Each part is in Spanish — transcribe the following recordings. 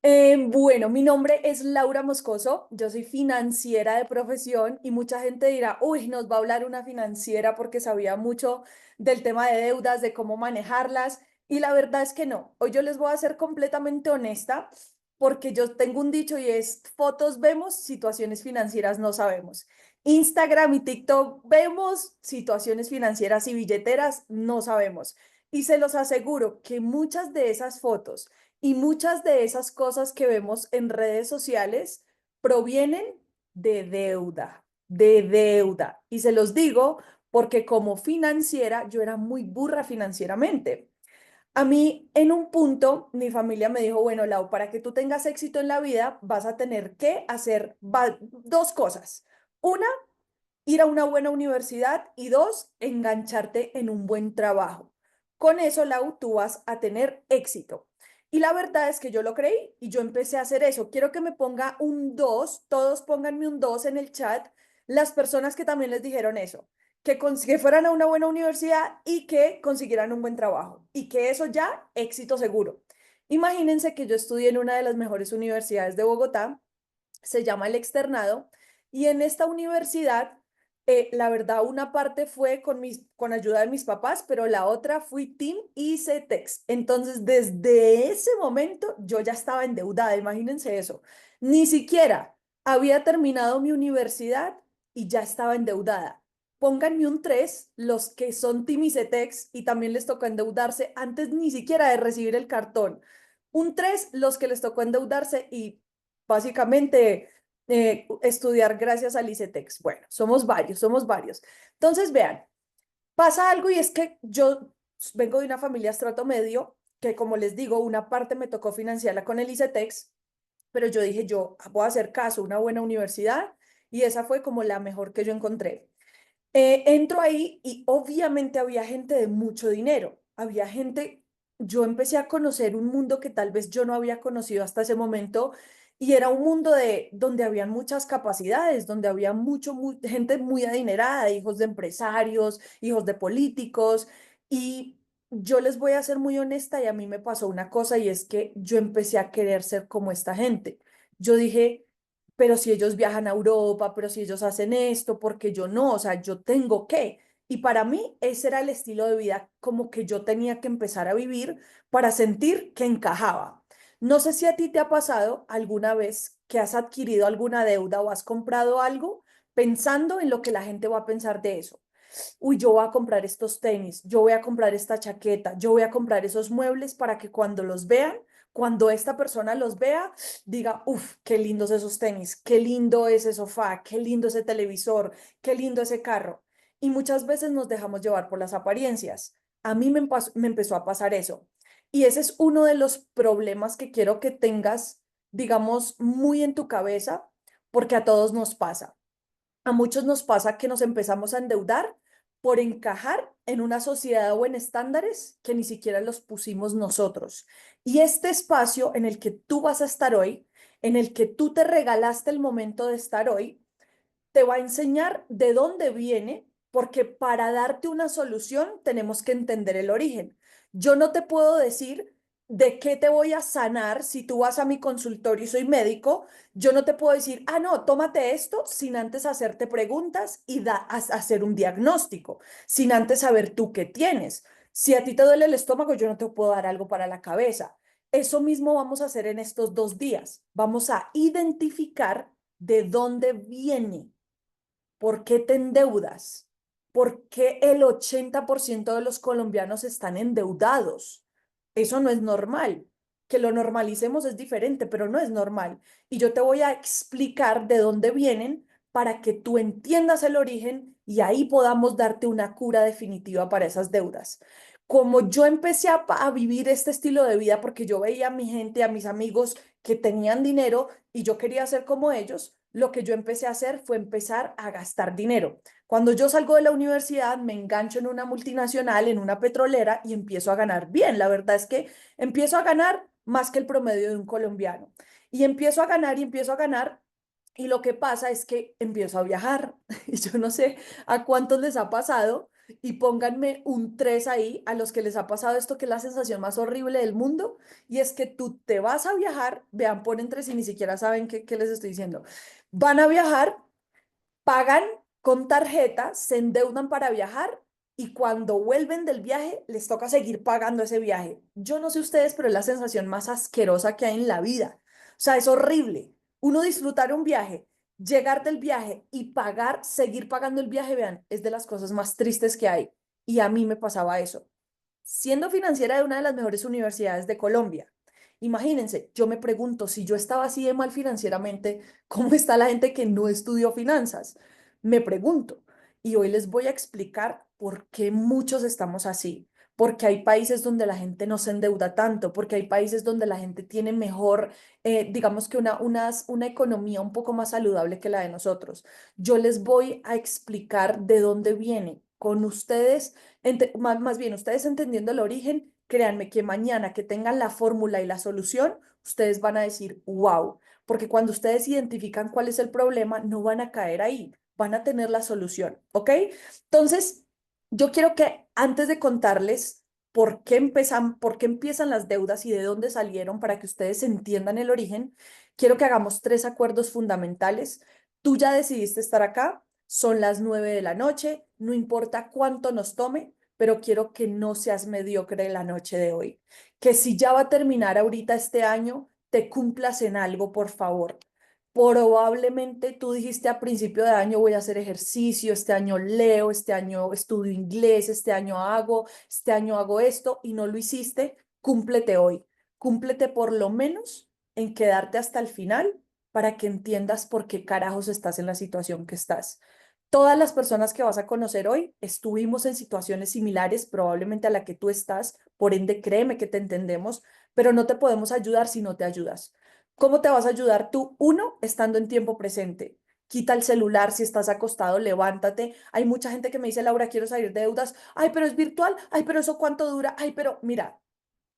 Bueno, mi nombre es Laura Moscoso, yo soy financiera de profesión y mucha gente dirá, uy, nos va a hablar una financiera porque sabía mucho del tema de deudas, de cómo manejarlas y la verdad es que no. Hoy yo les voy a ser completamente honesta porque yo tengo un dicho y es, fotos vemos, situaciones financieras no sabemos. Instagram y TikTok vemos, situaciones financieras y billeteras no sabemos. Y se los aseguro que muchas de esas fotos y muchas de esas cosas que vemos en redes sociales provienen de deuda. Y se los digo porque como financiera, yo era muy burra financieramente. A mí, en un punto, mi familia me dijo, bueno, Lau, para que tú tengas éxito en la vida, vas a tener que hacer dos cosas. Una, ir a una buena universidad y dos, engancharte en un buen trabajo. Con eso, Lau, tú vas a tener éxito. Y la verdad es que yo lo creí y yo empecé a hacer eso. Quiero que me ponga un 2, todos pónganme un 2 en el chat, las personas que también les dijeron eso, que fueran a una buena universidad y que consiguieran un buen trabajo y que eso ya, éxito seguro. Imagínense que yo estudié en una de las mejores universidades de Bogotá, se llama el Externado, y en esta universidad, la verdad, una parte fue con ayuda de mis papás, pero la otra fui Team ICETEX. Entonces, desde ese momento, yo ya estaba endeudada, imagínense eso. Ni siquiera había terminado mi universidad y ya estaba endeudada. Pónganme un 3 los que son Team ICETEX y también les tocó endeudarse antes ni siquiera de recibir el cartón. Un 3 los que les tocó endeudarse y básicamente estudiar gracias al ICETEX. Bueno, somos varios, somos varios. Entonces, vean, pasa algo y es que yo vengo de una familia estrato medio, que como les digo, una parte me tocó financiarla con el ICETEX, pero yo dije, yo voy a hacer caso, una buena universidad, y esa fue como la mejor que yo encontré. Entro ahí y obviamente había gente de mucho dinero, había gente, yo empecé a conocer un mundo que tal vez yo no había conocido hasta ese momento y era un mundo de donde habían muchas capacidades, donde había gente muy adinerada, hijos de empresarios, hijos de políticos y yo les voy a ser muy honesta y a mí me pasó una cosa y es que yo empecé a querer ser como esta gente. Yo dije, pero si ellos viajan a Europa, pero si ellos hacen esto, porque yo no, o sea, yo tengo que. Y para mí ese era el estilo de vida como que yo tenía que empezar a vivir para sentir que encajaba. No sé si a ti te ha pasado alguna vez que has adquirido alguna deuda o has comprado algo pensando en lo que la gente va a pensar de eso. Uy, yo voy a comprar estos tenis, yo voy a comprar esta chaqueta, yo voy a comprar esos muebles para que cuando los vean, cuando esta persona los vea, diga, uff, qué lindos esos tenis, qué lindo ese sofá, qué lindo ese televisor, qué lindo ese carro. Y muchas veces nos dejamos llevar por las apariencias. A mí me empezó a pasar eso. Y ese es uno de los problemas que quiero que tengas, digamos, muy en tu cabeza, porque a todos nos pasa. A muchos nos pasa que nos empezamos a endeudar por encajar en una sociedad o en estándares que ni siquiera los pusimos nosotros. Y este espacio en el que tú vas a estar hoy, en el que tú te regalaste el momento de estar hoy, te va a enseñar de dónde viene, porque para darte una solución tenemos que entender el origen. Yo no te puedo decir de qué te voy a sanar si tú vas a mi consultorio y soy médico. Yo no te puedo decir, ah, no, tómate esto sin antes hacerte preguntas y hacer un diagnóstico, sin antes saber tú qué tienes. Si a ti te duele el estómago, yo no te puedo dar algo para la cabeza. Eso mismo vamos a hacer en estos 2 días. Vamos a identificar de dónde viene. ¿Por qué te endeudas? ¿Por qué el 80% de los colombianos están endeudados? Eso no es normal. Que lo normalicemos es diferente, pero no es normal. Y yo te voy a explicar de dónde vienen para que tú entiendas el origen y ahí podamos darte una cura definitiva para esas deudas. Como yo empecé a vivir este estilo de vida porque yo veía a mi gente, a mis amigos que tenían dinero y yo quería ser como ellos, lo que yo empecé a hacer fue empezar a gastar dinero. Cuando yo salgo de la universidad, me engancho en una multinacional, en una petrolera y empiezo a ganar bien. La verdad es que empiezo a ganar más que el promedio de un colombiano. Y empiezo a ganar y empiezo a ganar. Y lo que pasa es que empiezo a viajar. Y yo no sé a cuántos les ha pasado. y pónganme un 3 ahí a los que les ha pasado esto, que es la sensación más horrible del mundo, y es que tú te vas a viajar, vean, ponen 3 y ni siquiera saben qué les estoy diciendo. Van a viajar, pagan con tarjeta, se endeudan para viajar y cuando vuelven del viaje les toca seguir pagando ese viaje. Yo no sé ustedes, pero es la sensación más asquerosa que hay en la vida. O sea, es horrible. Uno disfrutar un viaje, llegar del viaje y pagar, seguir pagando el viaje, vean, es de las cosas más tristes que hay. Y a mí me pasaba eso. Siendo financiera de una de las mejores universidades de Colombia. Imagínense, yo me pregunto, si yo estaba así de mal financieramente, ¿cómo está la gente que no estudió finanzas? Me pregunto. Y hoy les voy a explicar por qué muchos estamos así. Porque hay países donde la gente no se endeuda tanto, porque hay países donde la gente tiene mejor, digamos que una economía un poco más saludable que la de nosotros. Yo les voy a explicar de dónde viene. Con ustedes más bien, ustedes entendiendo el origen, créanme que mañana que tengan la fórmula y la solución, ustedes van a decir, wow, porque cuando ustedes identifican cuál es el problema, no van a caer ahí, van a tener la solución, ¿ok? Entonces, yo quiero que antes de contarles por qué empiezan las deudas y de dónde salieron para que ustedes entiendan el origen, quiero que hagamos 3 acuerdos fundamentales. Tú ya decidiste estar acá, son las 9 de la noche, no importa cuánto nos tome, pero quiero que no seas mediocre la noche de hoy. Que si ya va a terminar ahorita este año, te cumplas en algo, por favor. Probablemente tú dijiste a principio de año voy a hacer ejercicio, este año leo, este año estudio inglés, este año hago esto y no lo hiciste, cúmplete hoy. Cúmplete por lo menos en quedarte hasta el final para que entiendas por qué carajos estás en la situación que estás. Todas las personas que vas a conocer hoy estuvimos en situaciones similares, probablemente a la que tú estás, por ende créeme que te entendemos, pero no te podemos ayudar si no te ayudas. ¿Cómo te vas a ayudar tú? Uno, estando en tiempo presente. Quita el celular, si estás acostado, levántate. Hay mucha gente que me dice, Laura, quiero salir de deudas. Ay, pero es virtual. Ay, pero eso cuánto dura. Ay, pero mira,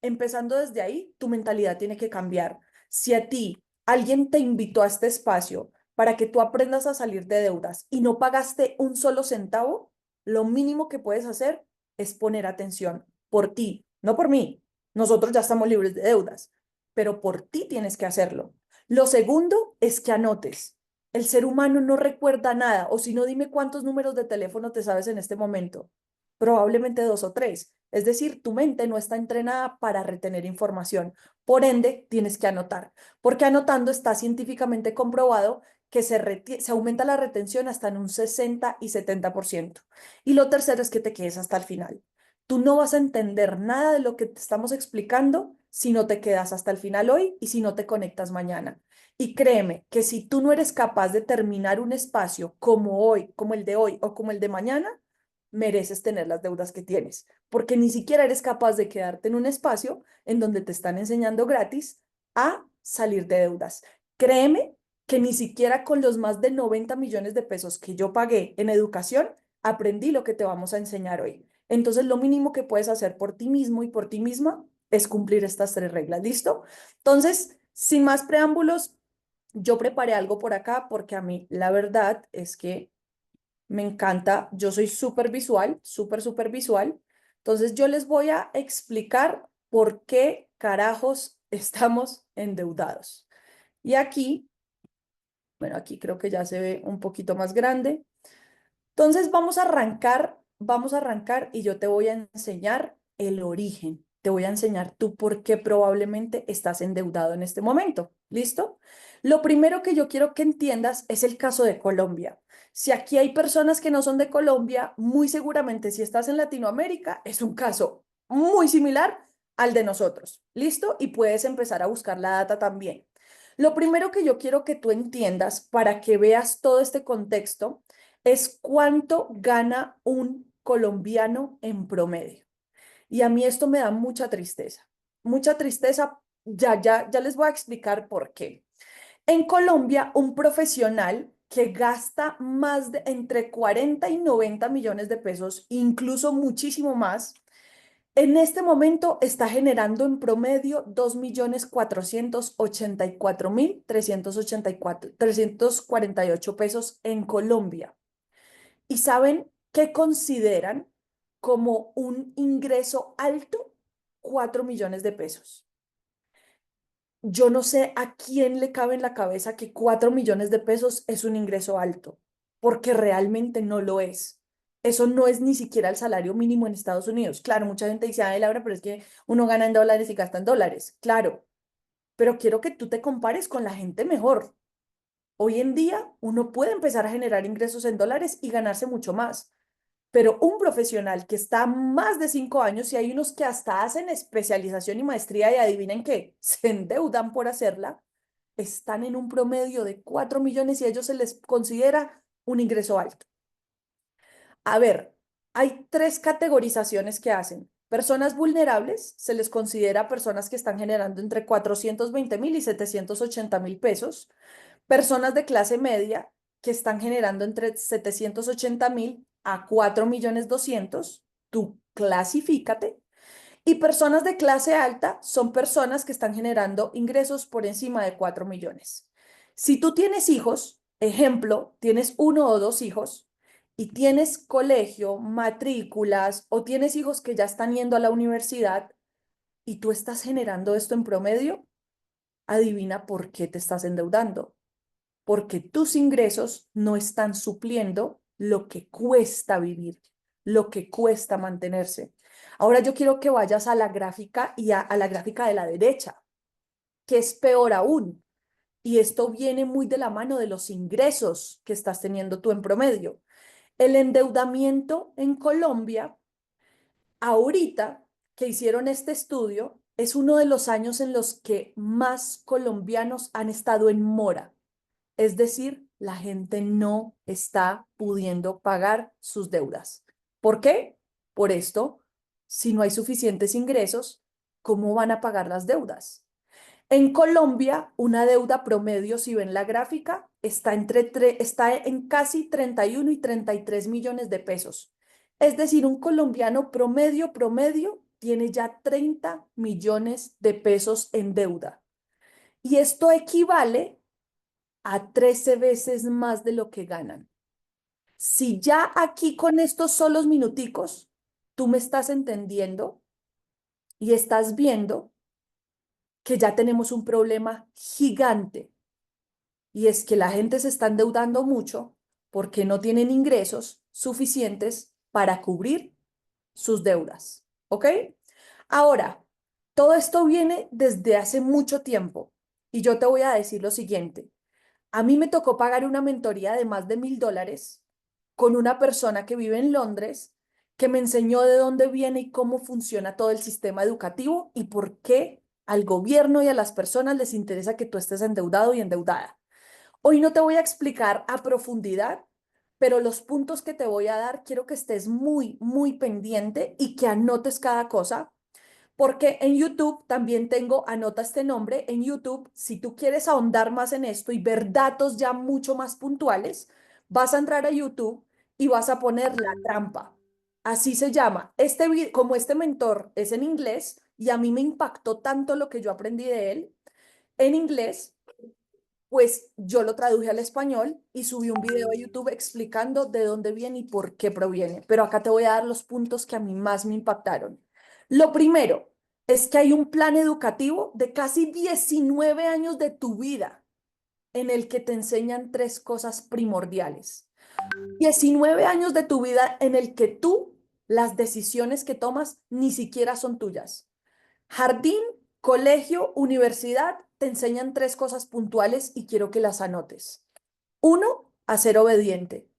empezando desde ahí, tu mentalidad tiene que cambiar. Si a ti alguien te invitó a este espacio para que tú aprendas a salir de deudas y no pagaste un solo centavo, lo mínimo que puedes hacer es poner atención por ti, no por mí. Nosotros ya estamos libres de deudas, pero por ti tienes que hacerlo. Lo segundo es que anotes. El ser humano no recuerda nada, o si no, dime cuántos números de teléfono te sabes en este momento. Probablemente 2 o 3. Es decir, tu mente no está entrenada para retener información. Por ende, tienes que anotar, porque anotando está científicamente comprobado que se aumenta la retención hasta en un 60 y 70%. Y lo tercero es que te quedes hasta el final. Tú no vas a entender nada de lo que te estamos explicando si no te quedas hasta el final hoy y si no te conectas mañana. Y créeme que si tú no eres capaz de terminar un espacio como hoy, como el de hoy o como el de mañana, mereces tener las deudas que tienes, porque ni siquiera eres capaz de quedarte en un espacio en donde te están enseñando gratis a salir de deudas. Créeme que ni siquiera con los más de 90 millones de pesos que yo pagué en educación, aprendí lo que te vamos a enseñar hoy. Entonces, lo mínimo que puedes hacer por ti mismo y por ti misma es cumplir estas 3 reglas. ¿Listo? Entonces, sin más preámbulos, yo preparé algo por acá porque a mí la verdad es que me encanta, yo soy súper visual, súper visual. Entonces yo les voy a explicar por qué carajos estamos endeudados. Y aquí, bueno, aquí creo que ya se ve un poquito más grande. Entonces vamos a arrancar y yo te voy a enseñar el origen. Te voy a enseñar tú por qué probablemente estás endeudado en este momento. ¿Listo? Lo primero que yo quiero que entiendas es el caso de Colombia. Si aquí hay personas que no son de Colombia, muy seguramente si estás en Latinoamérica es un caso muy similar al de nosotros. ¿Listo? Y puedes empezar a buscar la data también. Lo primero que yo quiero que tú entiendas para que veas todo este contexto es cuánto gana un colombiano en promedio. Y a mí esto me da mucha tristeza. Mucha tristeza, ya les voy a explicar por qué. En Colombia, un profesional que gasta más de entre 40 y 90 millones de pesos, incluso muchísimo más, en este momento está generando en promedio 2.484.348 pesos en Colombia. ¿Y saben qué consideran? como un ingreso alto, 4 millones de pesos. Yo no sé a quién le cabe en la cabeza que 4 millones de pesos es un ingreso alto, porque realmente no lo es. Eso no es ni siquiera el salario mínimo en Estados Unidos. Claro, mucha gente dice, ay, Laura, pero es que uno gana en dólares y gasta en dólares. Claro, pero quiero que tú te compares con la gente mejor. Hoy en día uno puede empezar a generar ingresos en dólares y ganarse mucho más. Pero un profesional que está más de 5 años, y hay unos que hasta hacen especialización y maestría y adivinen qué, se endeudan por hacerla, están en un promedio de 4 millones y a ellos se les considera un ingreso alto. A ver, hay tres categorizaciones que hacen. Personas vulnerables, se les considera personas que están generando entre 420.000 y 780.000 pesos. Personas de clase media que están generando entre 780.000 a 4.200.000, tú clasifícate. Y personas de clase alta son personas que están generando ingresos por encima de 4 millones. Si tú tienes hijos, ejemplo, tienes uno o dos hijos y tienes colegio, matrículas o tienes hijos que ya están yendo a la universidad y tú estás generando esto en promedio, adivina por qué te estás endeudando. Porque tus ingresos no están supliendo lo que cuesta vivir, lo que cuesta mantenerse. Ahora yo quiero que vayas a la gráfica y a la gráfica de la derecha, que es peor aún. Y esto viene muy de la mano de los ingresos que estás teniendo tú en promedio. El endeudamiento en Colombia, ahorita que hicieron este estudio, es uno de los años en los que más colombianos han estado en mora. Es decir, la gente no está pudiendo pagar sus deudas. ¿Por qué? Por esto, si no hay suficientes ingresos, ¿cómo van a pagar las deudas? En Colombia, una deuda promedio, si ven la gráfica, está en casi 31 y 33 millones de pesos. Es decir, un colombiano promedio tiene ya 30 millones de pesos en deuda. Y esto equivale a 13 veces más de lo que ganan. Si ya aquí con estos solos minuticos tú me estás entendiendo y estás viendo que ya tenemos un problema gigante y es que la gente se está endeudando mucho porque no tienen ingresos suficientes para cubrir sus deudas. ¿Ok? Ahora, todo esto viene desde hace mucho tiempo y yo te voy a decir lo siguiente. A mí me tocó pagar una mentoría de más de $1.000 con una persona que vive en Londres, que me enseñó de dónde viene y cómo funciona todo el sistema educativo y por qué al gobierno y a las personas les interesa que tú estés endeudado y endeudada. Hoy no te voy a explicar a profundidad, pero los puntos que te voy a dar quiero que estés muy, muy pendiente y que anotes cada cosa porque en YouTube también tengo, anota este nombre, en YouTube, si tú quieres ahondar más en esto y ver datos ya mucho más puntuales, vas a entrar a YouTube y vas a poner la trampa. Así se llama. Como este mentor es en inglés y a mí me impactó tanto lo que yo aprendí de él en inglés, pues yo lo traduje al español y subí un video a YouTube explicando de dónde viene y por qué proviene. Pero acá te voy a dar los puntos que a mí más me impactaron. Lo primero es que hay un plan educativo de casi 19 años de tu vida en el que te enseñan tres cosas primordiales. 19 años de tu vida en el que tú, las decisiones que tomas ni siquiera son tuyas. Jardín, colegio, universidad, te enseñan tres cosas puntuales y quiero que las anotes. Uno, a ser obediente.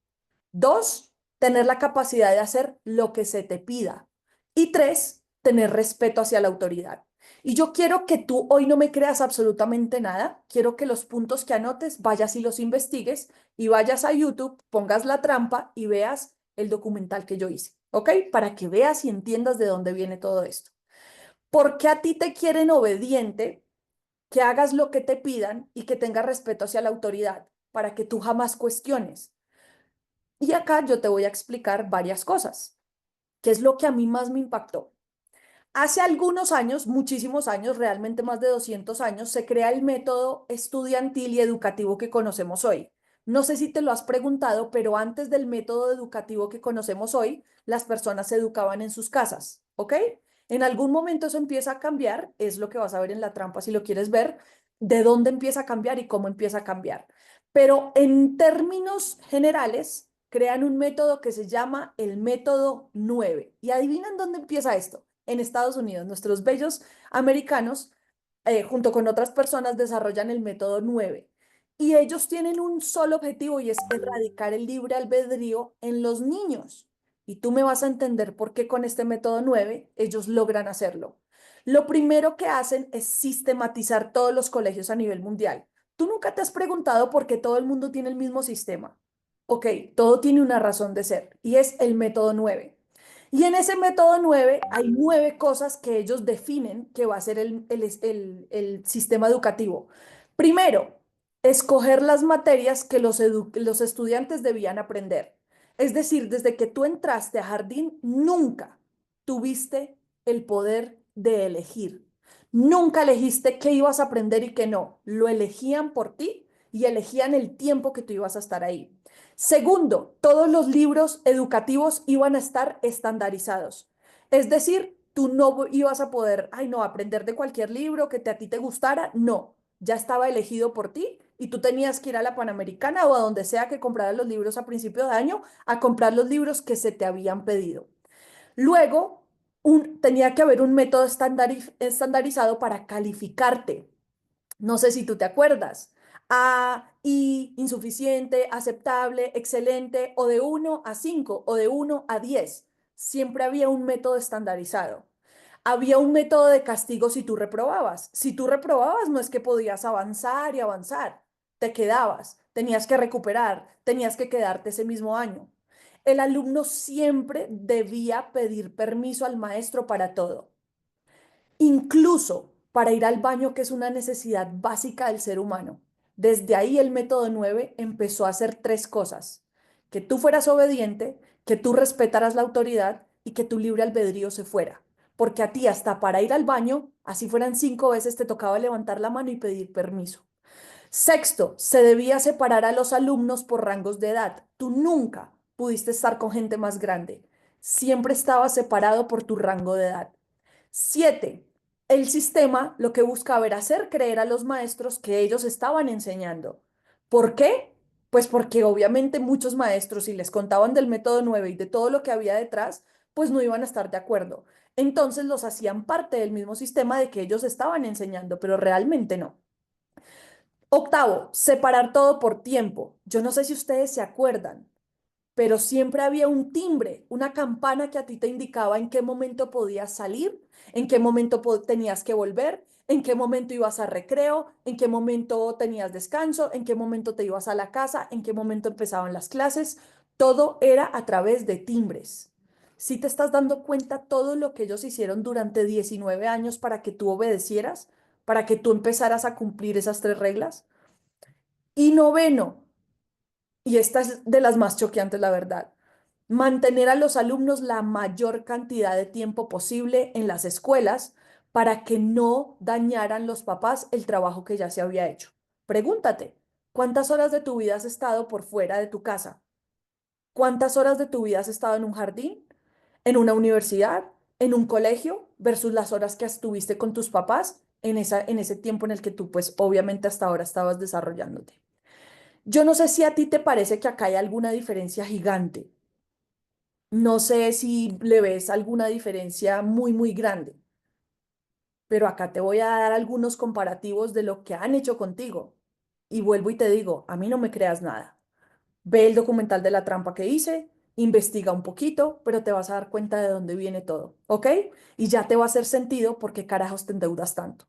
Dos, tener la capacidad de hacer lo que se te pida. Y tres, tener respeto hacia la autoridad. Y yo quiero que tú hoy no me creas absolutamente nada. Quiero que los puntos que anotes vayas y los investigues y vayas a YouTube, pongas la trampa y veas el documental que yo hice. ¿Ok? Para que veas y entiendas de dónde viene todo esto. ¿Por qué a ti te quieren obediente, que hagas lo que te pidan y que tengas respeto hacia la autoridad? Para que tú jamás cuestiones. Y acá yo te voy a explicar varias cosas, que es lo que a mí más me impactó. Hace algunos años, muchísimos años, realmente más de 200 años, se crea el método estudiantil y educativo que conocemos hoy. No sé si te lo has preguntado, pero antes del método educativo que conocemos hoy, las personas se educaban en sus casas, ¿ok? En algún momento eso empieza a cambiar, es lo que vas a ver en la trampa si lo quieres ver, de dónde empieza a cambiar y cómo empieza a cambiar. Pero en términos generales, crean un método que se llama el método 9. Y adivinan dónde empieza esto. En Estados Unidos, nuestros bellos americanos, junto con otras personas, desarrollan el método 9. Y ellos tienen un solo objetivo y es erradicar el libre albedrío en los niños. Y tú me vas a entender por qué con este método 9 ellos logran hacerlo. Lo primero que hacen es sistematizar todos los colegios a nivel mundial. ¿Tú nunca te has preguntado por qué todo el mundo tiene el mismo sistema? Ok, todo tiene una razón de ser y es el método 9. Y en ese método 9 hay 9 cosas que ellos definen que va a ser el sistema educativo. Primero, escoger las materias que los estudiantes debían aprender. Es decir, desde que tú entraste a jardín, nunca tuviste el poder de elegir. Nunca elegiste qué ibas a aprender y qué no. Lo elegían por ti y elegían el tiempo que tú ibas a estar ahí. Segundo, todos los libros educativos iban a estar estandarizados. Es decir, tú no ibas a poder, ay, no, aprender de cualquier libro que a ti te gustara. No, ya estaba elegido por ti y tú tenías que ir a la Panamericana o a donde sea que compraras los libros a principio de año a comprar los libros que se te habían pedido. Luego, tenía que haber un método estandarizado para calificarte. No sé si tú te acuerdas. A, I, insuficiente, aceptable, excelente, o de 1 a 5 o de 1 a 10. Siempre había un método estandarizado. Había un método de castigo si tú reprobabas. Si tú reprobabas, no es que podías avanzar y avanzar. Te quedabas, tenías que recuperar, tenías que quedarte ese mismo año. El alumno siempre debía pedir permiso al maestro para todo, incluso para ir al baño, que es una necesidad básica del ser humano. Desde ahí el método 9 empezó a hacer 3 cosas: que tú fueras obediente, que tú respetaras la autoridad y que tu libre albedrío se fuera. Porque a ti hasta para ir al baño, así fueran 5 veces, te tocaba levantar la mano y pedir permiso. Sexto, se debía separar a los alumnos por rangos de edad. Tú nunca pudiste estar con gente más grande. Siempre estabas separado por tu rango de edad. 7. El sistema lo que buscaba era hacer creer a los maestros que ellos estaban enseñando. ¿Por qué? Pues porque obviamente muchos maestros, si les contaban del método 9 y de todo lo que había detrás, pues no iban a estar de acuerdo. Entonces los hacían parte del mismo sistema de que ellos estaban enseñando, pero realmente no. Octavo, separar todo por tiempo. Yo no sé si ustedes se acuerdan, pero siempre había un timbre, una campana que a ti te indicaba en qué momento podías salir, en qué momento tenías que volver, en qué momento ibas a recreo, en qué momento tenías descanso, en qué momento te ibas a la casa, en qué momento empezaban las clases. Todo era a través de timbres. Si te estás dando cuenta todo lo que ellos hicieron durante 19 años para que tú obedecieras, para que tú empezaras a cumplir esas 3 reglas. Y noveno, y esta es de las más choqueantes, la verdad: mantener a los alumnos la mayor cantidad de tiempo posible en las escuelas para que no dañaran los papás el trabajo que ya se había hecho. Pregúntate, ¿cuántas horas de tu vida has estado por fuera de tu casa? ¿Cuántas horas de tu vida has estado en un jardín, en una universidad, en un colegio, versus las horas que estuviste con tus papás en ese tiempo en el que tú, pues, obviamente hasta ahora estabas desarrollándote? Yo no sé si a ti te parece que acá hay alguna diferencia gigante. No sé si le ves alguna diferencia muy, muy grande, pero acá te voy a dar algunos comparativos de lo que han hecho contigo. Y vuelvo y te digo, a mí no me creas nada. Ve el documental de la trampa que hice, investiga un poquito, pero te vas a dar cuenta de dónde viene todo, ¿ok? Y ya te va a hacer sentido por qué carajos te endeudas tanto.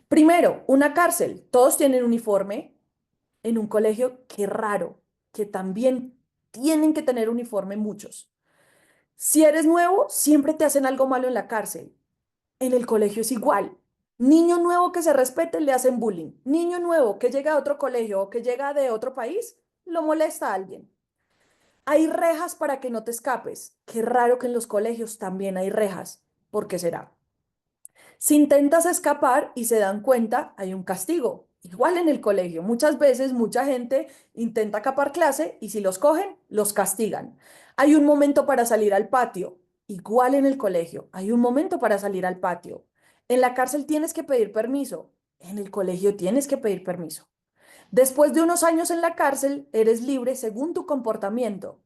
Primero, una cárcel. Todos tienen uniforme. En un colegio, qué raro, que también tienen que tener uniforme muchos. Si eres nuevo, siempre te hacen algo malo en la cárcel. En el colegio es igual. Niño nuevo que se respete le hacen bullying. Niño nuevo que llega a otro colegio o que llega de otro país, lo molesta a alguien. Hay rejas para que no te escapes. Qué raro que en los colegios también hay rejas. ¿Por qué será? Si intentas escapar y se dan cuenta, hay un castigo. Igual en el colegio, muchas veces mucha gente intenta capar clase y si los cogen, los castigan. Hay un momento para salir al patio, igual en el colegio, hay un momento para salir al patio. En la cárcel tienes que pedir permiso, en el colegio tienes que pedir permiso. Después de unos años en la cárcel, eres libre según tu comportamiento.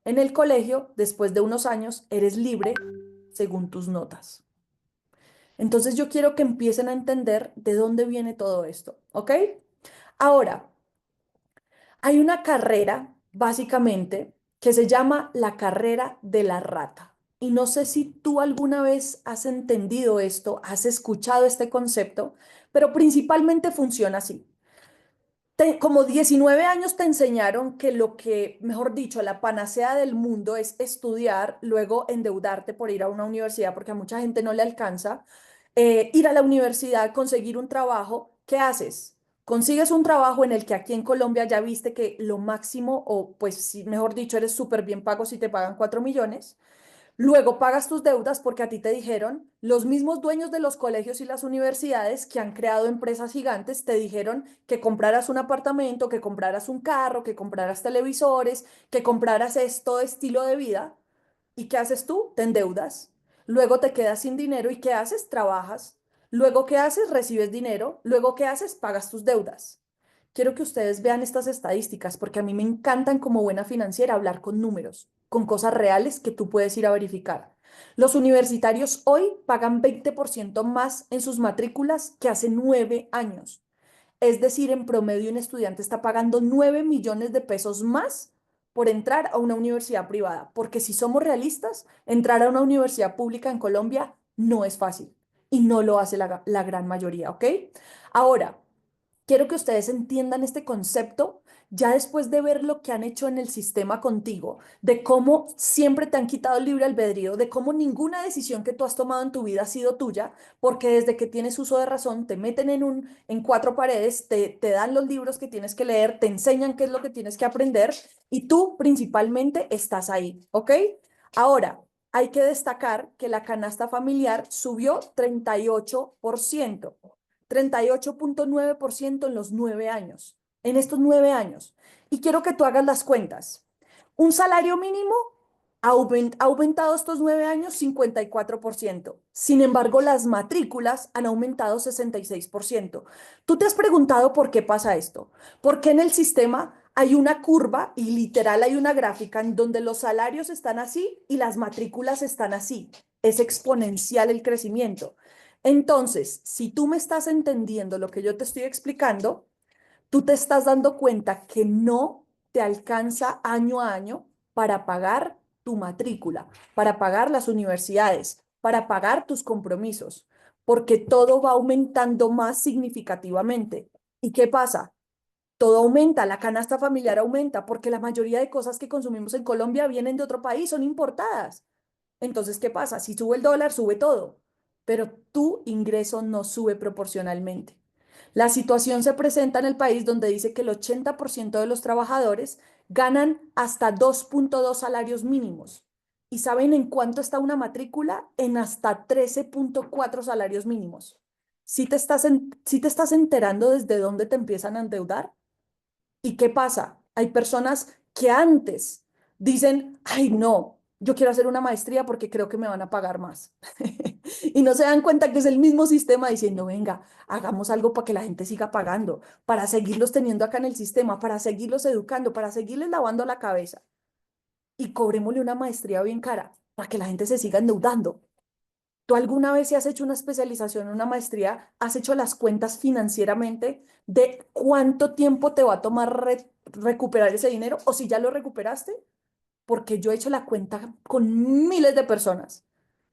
En el colegio, después de unos años, eres libre según tus notas. Entonces yo quiero que empiecen a entender de dónde viene todo esto, ¿ok? Ahora, hay una carrera, básicamente, que se llama la carrera de la rata. Y no sé si tú alguna vez has entendido esto, has escuchado este concepto, pero principalmente funciona así. Como 19 años te enseñaron que lo que, mejor dicho, la panacea del mundo es estudiar, luego endeudarte por ir a una universidad, porque a mucha gente no le alcanza, ir a la universidad, conseguir un trabajo. ¿Qué haces? Consigues un trabajo en el que aquí en Colombia ya viste que lo máximo, o pues, mejor dicho, eres súper bien pago si te pagan 4 millones. Luego pagas tus deudas porque a ti te dijeron, los mismos dueños de los colegios y las universidades que han creado empresas gigantes te dijeron que compraras un apartamento, que compraras un carro, que compraras televisores, que compraras esto estilo de vida. ¿Y qué haces tú? Te endeudas. Luego te quedas sin dinero y ¿qué haces? Trabajas. Luego, ¿qué haces? Recibes dinero. Luego, ¿qué haces? Pagas tus deudas. Quiero que ustedes vean estas estadísticas porque a mí me encantan como buena financiera hablar con números, con cosas reales que tú puedes ir a verificar. Los universitarios hoy pagan 20% más en sus matrículas que hace 9 años. Es decir, en promedio un estudiante está pagando 9 millones de pesos más por entrar a una universidad privada, porque si somos realistas, entrar a una universidad pública en Colombia no es fácil y no lo hace la gran mayoría, ¿ok? Ahora, quiero que ustedes entiendan este concepto ya después de ver lo que han hecho en el sistema contigo, de cómo siempre te han quitado el libre albedrío, de cómo ninguna decisión que tú has tomado en tu vida ha sido tuya, porque desde que tienes uso de razón te meten en cuatro paredes, te dan los libros que tienes que leer, te enseñan qué es lo que tienes que aprender y tú principalmente estás ahí, ¿ok? Ahora, hay que destacar que la canasta familiar subió 38%. 38,9% en los 9 años, en estos 9 años. Y quiero que tú hagas las cuentas. Un salario mínimo ha aumentado estos 9 años 54%. Sin embargo, las matrículas han aumentado 66%. ¿Tú te has preguntado por qué pasa esto? Porque en el sistema hay una curva y literal hay una gráfica en donde los salarios están así y las matrículas están así. Es exponencial el crecimiento. Entonces, si tú me estás entendiendo lo que yo te estoy explicando, tú te estás dando cuenta que no te alcanza año a año para pagar tu matrícula, para pagar las universidades, para pagar tus compromisos, porque todo va aumentando más significativamente. ¿Y qué pasa? Todo aumenta, la canasta familiar aumenta, porque la mayoría de cosas que consumimos en Colombia vienen de otro país, son importadas. Entonces, ¿qué pasa? Si sube el dólar, sube todo, pero tu ingreso no sube proporcionalmente. La situación se presenta en el país donde dice que el 80% de los trabajadores ganan hasta 2,2 salarios mínimos. ¿Y saben en cuánto está una matrícula? En hasta 13,4 salarios mínimos. Si te estás enterando desde dónde te empiezan a endeudar? ¿Y qué pasa? Hay personas que antes dicen, ay, no, yo quiero hacer una maestría porque creo que me van a pagar más. Y no se dan cuenta que es el mismo sistema diciendo, venga, hagamos algo para que la gente siga pagando, para seguirlos teniendo acá en el sistema, para seguirlos educando, para seguirles lavando la cabeza. Y cobrémosle una maestría bien cara para que la gente se siga endeudando. ¿Tú alguna vez si has hecho una especialización, una maestría, has hecho las cuentas financieramente de cuánto tiempo te va a tomar recuperar ese dinero o si ya lo recuperaste? Porque yo he hecho la cuenta con miles de personas.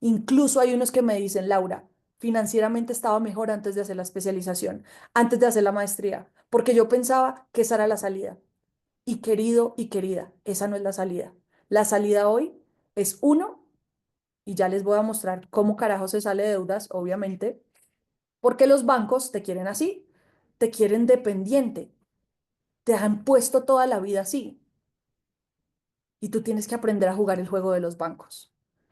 Incluso hay unos que me dicen, Laura, financieramente estaba mejor antes de hacer la especialización, antes de hacer la maestría, porque yo pensaba que esa era la salida. Y querido y querida, esa no es la salida. La salida hoy es uno y ya les voy a mostrar cómo carajo se sale de deudas, obviamente, porque los bancos te quieren así, te quieren dependiente, te han puesto toda la vida así y tú tienes que aprender a jugar el juego de los bancos.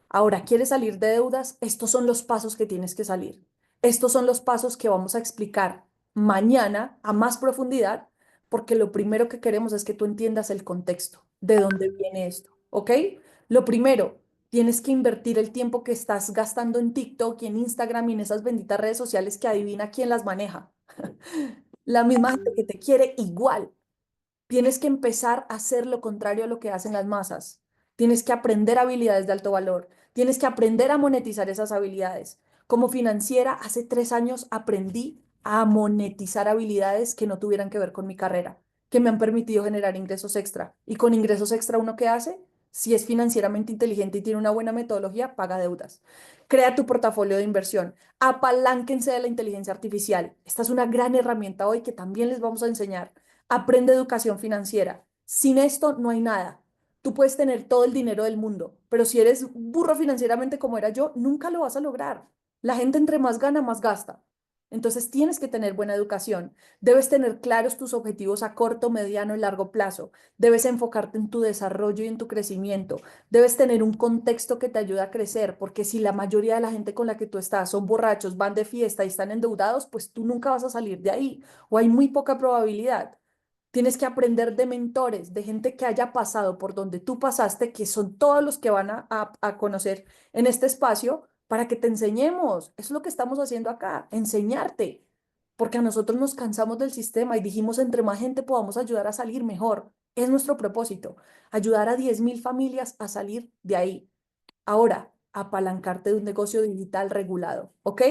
Ahora, ¿quieres salir de deudas? Estos son los pasos que tienes que salir. Estos son los pasos que vamos a explicar mañana a más profundidad, porque lo primero que queremos es que tú entiendas el contexto, de dónde viene esto, ¿ok? Lo primero, tienes que invertir el tiempo que estás gastando en TikTok y en Instagram y en esas benditas redes sociales que adivina quién las maneja. La misma gente que te quiere igual. Tienes que empezar a hacer lo contrario a lo que hacen las masas. Tienes que aprender habilidades de alto valor. Tienes que aprender a monetizar esas habilidades. Como financiera, hace 3 años aprendí a monetizar habilidades que no tuvieran que ver con mi carrera, que me han permitido generar ingresos extra. Y con ingresos extra, ¿uno qué hace? Si es financieramente inteligente y tiene una buena metodología, paga deudas. Crea tu portafolio de inversión. Apalánquense de la inteligencia artificial. Esta es una gran herramienta hoy que también les vamos a enseñar. Aprende educación financiera. Sin esto no hay nada. Tú puedes tener todo el dinero del mundo, pero si eres burro financieramente como era yo, nunca lo vas a lograr. La gente entre más gana, más gasta. Entonces tienes que tener buena educación. Debes tener claros tus objetivos a corto, mediano y largo plazo. Debes enfocarte en tu desarrollo y en tu crecimiento. Debes tener un contexto que te ayude a crecer, porque si la mayoría de la gente con la que tú estás son borrachos, van de fiesta y están endeudados, pues tú nunca vas a salir de ahí o hay muy poca probabilidad. Tienes que aprender de mentores, de gente que haya pasado por donde tú pasaste, que son todos los que van a conocer en este espacio, para que te enseñemos. Eso es lo que estamos haciendo acá, enseñarte. Porque a nosotros nos cansamos del sistema y dijimos, entre más gente podamos ayudar a salir mejor. Es nuestro propósito, ayudar a 10.000 familias a salir de ahí. Ahora, apalancarte de un negocio digital regulado, ¿ok?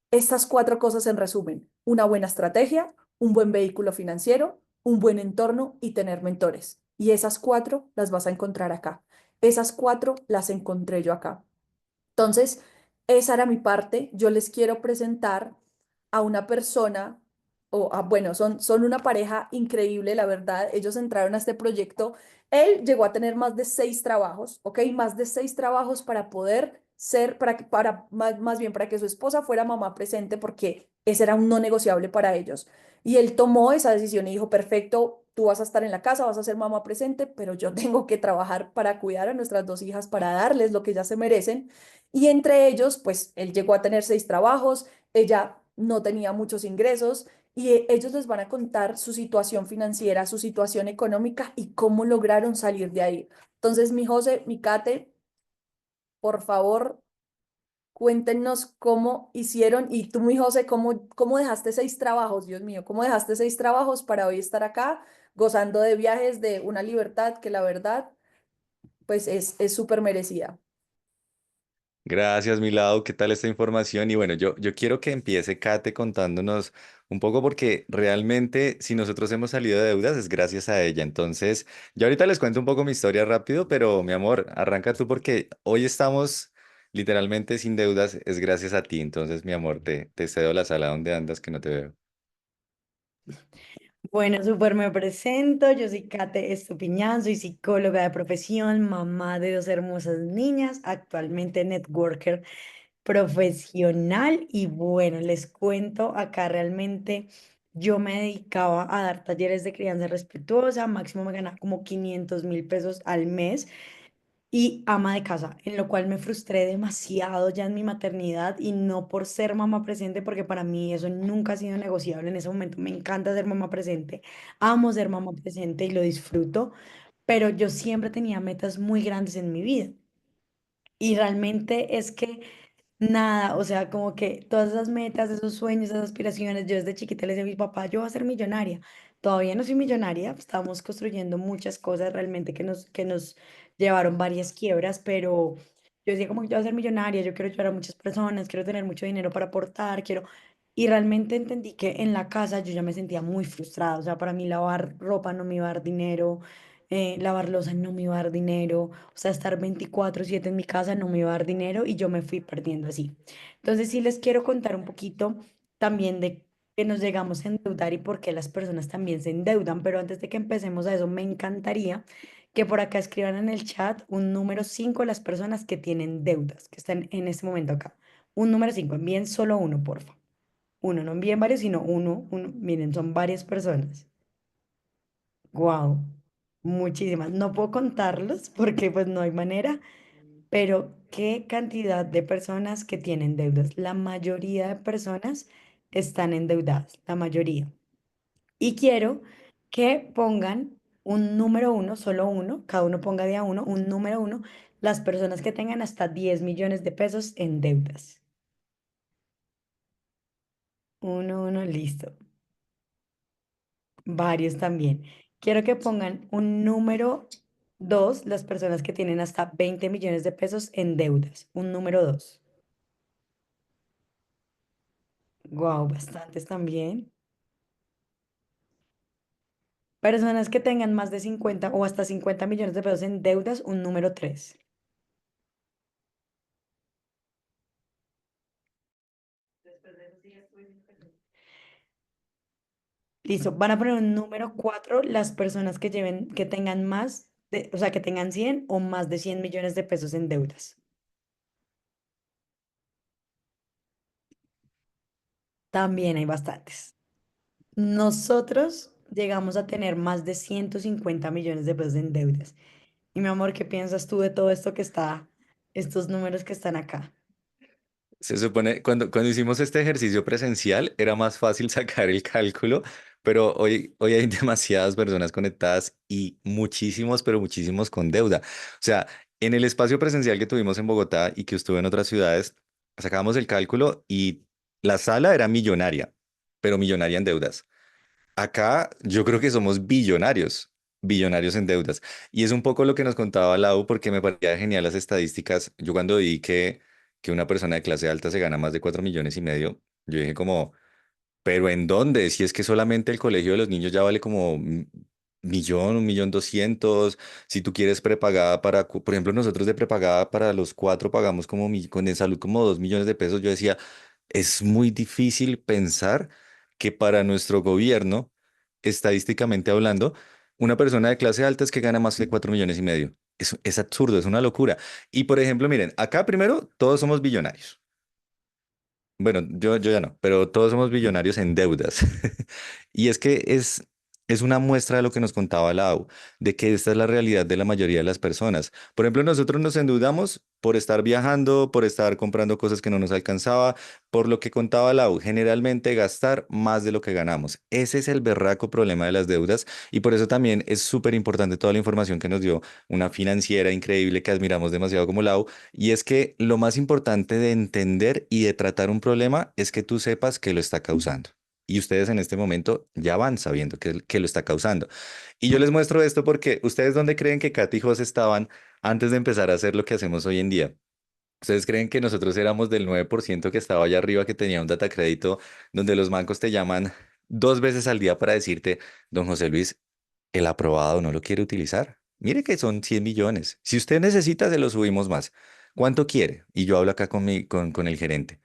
Estas 4 cosas en resumen: una buena estrategia, un buen vehículo financiero, un buen entorno y tener mentores. Y esas 4 las vas a encontrar acá. Esas 4 las encontré yo acá. Entonces, esa era mi parte. Yo les quiero presentar a una persona, bueno, son una pareja increíble, la verdad. Ellos entraron a este proyecto. Él llegó a tener más de 6 trabajos, ¿ok? Más de 6 trabajos para poder ser, más bien para que su esposa fuera mamá presente, porque ese era un no negociable para ellos. Y él tomó esa decisión y dijo, perfecto, tú vas a estar en la casa, vas a ser mamá presente, pero yo tengo que trabajar para cuidar a nuestras 2 hijas, para darles lo que ellas se merecen. Y entre ellos, pues él llegó a tener 6 trabajos, ella no tenía muchos ingresos y ellos les van a contar su situación financiera, su situación económica y cómo lograron salir de ahí. Entonces, mi José, mi Kate, por favor, cuéntenos cómo hicieron y tú, mi José, cómo dejaste 6 trabajos, Dios mío, cómo dejaste 6 trabajos para hoy estar acá gozando de viajes, de una libertad que la verdad, pues es súper merecida. Gracias, Milado. ¿Qué tal esta información? Y bueno, yo quiero que empiece Kate contándonos un poco porque realmente si nosotros hemos salido de deudas es gracias a ella. Entonces, yo ahorita les cuento un poco mi historia rápido, pero mi amor, arranca tú porque hoy estamos literalmente sin deudas, es gracias a ti. Entonces, mi amor, te cedo la sala donde andas que no te veo. Bueno, súper me presento. Yo soy Kate Estupiñán, soy psicóloga de profesión, mamá de 2 hermosas niñas, actualmente networker profesional. Y bueno, les cuento acá realmente. Yo me dedicaba a dar talleres de crianza respetuosa, máximo me ganaba como 500.000 pesos al mes y ama de casa, en lo cual me frustré demasiado ya en mi maternidad y no por ser mamá presente, porque para mí eso nunca ha sido negociable en ese momento. Me encanta ser mamá presente, amo ser mamá presente y lo disfruto, pero yo siempre tenía metas muy grandes en mi vida. Y realmente es que nada, o sea, como que todas esas metas, esos sueños, esas aspiraciones, yo desde chiquita le decía a mi papá, yo voy a ser millonaria. Todavía no soy millonaria, estamos construyendo muchas cosas realmente que nos llevaron varias quiebras, pero yo decía como que yo voy a ser millonaria, yo quiero ayudar a muchas personas, quiero tener mucho dinero para aportar, quiero... Y realmente entendí que en la casa yo ya me sentía muy frustrada, o sea, para mí lavar ropa no me iba a dar dinero, lavar loza no me iba a dar dinero, o sea, estar 24/7 en mi casa no me iba a dar dinero y yo me fui perdiendo así. Entonces, sí les quiero contar un poquito también de que nos llegamos a endeudar y por qué las personas también se endeudan, pero antes de que empecemos a eso, me encantaría que por acá escriban en el chat un número 5 de las personas que tienen deudas, que están en este momento acá. Un número 5, envíen solo uno, porfa. Uno, no envíen varios, sino uno. Miren, son varias personas. Wow, muchísimas. No puedo contarlos porque pues no hay manera, pero qué cantidad de personas que tienen deudas. La mayoría de personas están endeudadas, la mayoría. Y quiero que pongan un número uno, solo uno, cada uno ponga de a uno, un número uno, las personas que tengan hasta 10 millones de pesos en deudas. Uno, listo. Varios también. Quiero que pongan un número dos, las personas que tienen hasta 20 millones de pesos en deudas. Un número dos. Wow, bastantes también. Personas que tengan más de 50 o hasta 50 millones de pesos en deudas, un número tres. Listo, van a poner un número 4 las personas que lleven, que tengan más o sea, que tengan 100 o más de 100 millones de pesos en deudas. También hay bastantes. Nosotros llegamos a tener más de 150 millones de pesos en deudas. Y mi amor, ¿qué piensas tú de todo esto que está, estos números que están acá? Se supone, cuando hicimos este ejercicio presencial era más fácil sacar el cálculo, pero hoy hay demasiadas personas conectadas y muchísimos, pero muchísimos con deuda. O sea, en el espacio presencial que tuvimos en Bogotá y que estuve en otras ciudades, sacábamos el cálculo y la sala era millonaria, pero millonaria en deudas. Acá yo creo que somos billonarios, billonarios en deudas. Y es un poco lo que nos contaba Lau porque me parecía genial las estadísticas. Yo cuando vi que una persona de clase alta se gana más de 4,5 millones, yo dije como, ¿pero en dónde? Si es que solamente el colegio de los niños ya vale como 1,000,000, 1,200,000. Si tú quieres prepagada para, por ejemplo, nosotros de prepagada para los cuatro pagamos como con de salud como 2 millones de pesos. Yo decía, es muy difícil pensar que para nuestro gobierno, estadísticamente hablando, una persona de clase alta es que gana más de 4,5 millones. Es absurdo, es una locura. Y por ejemplo, miren, acá primero todos somos billonarios. Bueno, yo ya no, pero todos somos billonarios en deudas. Y es que es una muestra de lo que nos contaba Lau, de que esta es la realidad de la mayoría de las personas. Por ejemplo, nosotros nos endeudamos por estar viajando, por estar comprando cosas que no nos alcanzaba, por lo que contaba Lau, generalmente gastar más de lo que ganamos. Ese es el berraco problema de las deudas y por eso también es súper importante toda la información que nos dio una financiera increíble que admiramos demasiado como Lau, y es que lo más importante de entender y de tratar un problema es que tú sepas qué lo está causando. Y ustedes en este momento ya van sabiendo qué lo está causando. Y yo les muestro esto porque ustedes dónde creen que Katy y José estaban antes de empezar a hacer lo que hacemos hoy en día. ¿Ustedes creen que nosotros éramos del 9% que estaba allá arriba, que tenía un data crédito donde los bancos te llaman 2 veces al día para decirte, don José Luis, el aprobado no lo quiere utilizar? Mire que son 100 millones. Si usted necesita, se lo subimos más. ¿Cuánto quiere? Y yo hablo acá con el gerente.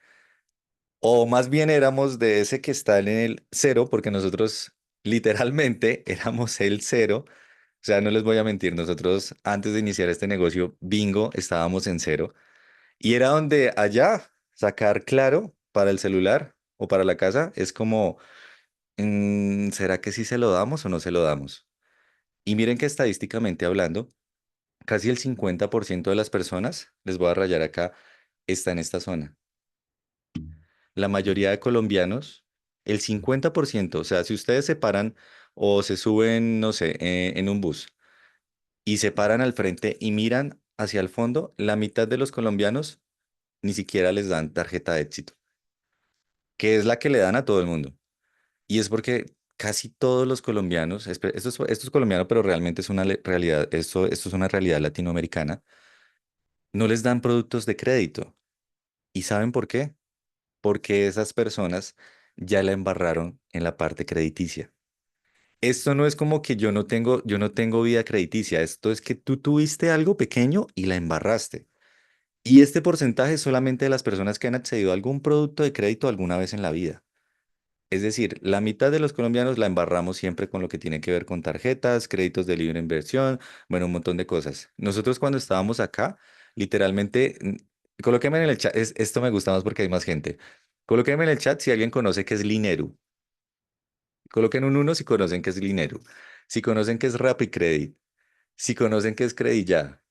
O más bien éramos de ese que está en el cero, porque nosotros literalmente éramos el cero. O sea, no les voy a mentir, nosotros antes de iniciar este negocio, bingo, estábamos en cero. Y era donde allá sacar claro para el celular o para la casa es como, ¿será que sí se lo damos o no se lo damos? Y miren que estadísticamente hablando, casi el 50% de las personas, les voy a rayar acá, está en esta zona. La mayoría de colombianos, el 50%, o sea, si ustedes se paran o se suben, no sé, en un bus y se paran al frente y miran hacia el fondo, la mitad de los colombianos ni siquiera les dan tarjeta de éxito, que es la que le dan a todo el mundo. Y es porque casi todos los colombianos, esto es colombiano, pero realmente es una realidad, esto es una realidad latinoamericana, no les dan productos de crédito. ¿Y saben por qué? Porque esas personas ya la embarraron en la parte crediticia. Esto no es como que yo no tengo vida crediticia, esto es que tú tuviste algo pequeño y la embarraste. Y este porcentaje es solamente de las personas que han accedido a algún producto de crédito alguna vez en la vida. Es decir, la mitad de los colombianos la embarramos siempre con lo que tiene que ver con tarjetas, créditos de libre inversión, bueno, un montón de cosas. Nosotros cuando estábamos acá, literalmente, colóquenme en el chat, esto me gusta más porque hay más gente. Colóquenme en el chat si alguien conoce qué es Lineru. Coloquen un uno si conocen qué es Lineru. Si conocen qué es Rappi Credit. Si conocen qué es Credit Ya.